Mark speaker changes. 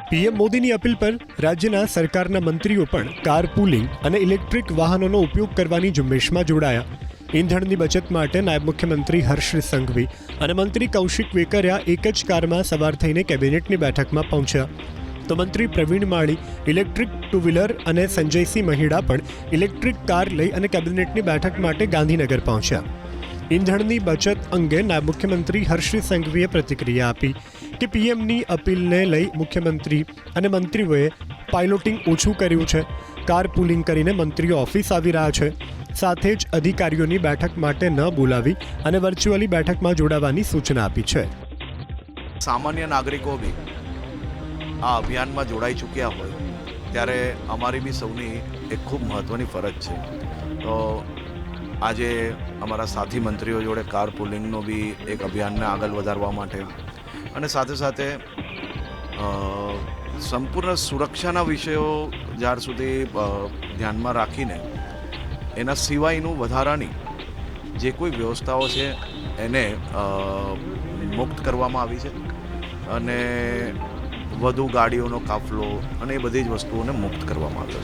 Speaker 1: PM મોદીની appeal પર રાજ્યના સરકારના મંત્રીઓ પણ કાર પુલિંગ અને ઇલેક્ટ્રિક વાહનોનો ઉપયોગ કરવાની ઝુંબેશમાં જોડાયા. ઈંધણની બચત માટે નાયબ મુખ્યમંત્રી હર્ષ સંઘવી અને મંત્રી કૌશિક વેકરિયા એક જ કારમાં સવાર થઈને કેબિનેટની બેઠકમાં પહોંચ્યા. તો મંત્રી પ્રવીણ માળી ઇલેક્ટ્રિક ટુ વ્હીલર અને સંજયસિંહ મહિડા પણ ઇલેક્ટ્રિક કાર લઈ અને કેબિનેટની બેઠક માટે ગાંધીનગર પહોંચ્યા. ઈંધણની બચત અંગે નાયબ મુખ્યમંત્રી હર્ષ સંઘવીએ પ્રતિક્રિયા આપી કે પીએમની અપીલને લઈ મુખ્યમંત્રી અને મંત્રીઓએ પાયલોટિંગ ઓછું કર્યું છે. કાર પુલિંગ કરીને મંત્રીઓ ઓફિસ આવી રહ્યા છે. સાથે જ અધિકારીઓની બેઠક માટે ન બોલાવી અને વર્ચ્યુઅલી બેઠકમાં જોડાવાની સૂચના આપી છે.
Speaker 2: સામાન્ય નાગરિકો બી આ અભિયાનમાં જોડાઈ ચૂક્યા હોય ત્યારે અમારી બી સૌની એક ખૂબ મહત્ત્વની ફરજ છે. તો આજે અમારા સાથી મંત્રીઓ જોડે કાર પુલિંગનો બી એક અભિયાનને આગળ વધારવા માટે અને સાથે સાથે સંપૂર્ણ સુરક્ષાના વિષયો જ્યાર સુધી ધ્યાનમાં રાખીને એના સિવાયનું વધારાની જે કોઈ વ્યવસ્થાઓ છે એને મુક્ત કરવામાં આવી છે અને વધુ ગાડીઓનો કાફલો અને એ બધી જ વસ્તુઓને મુક્ત કરવામાં આવ્યો છે.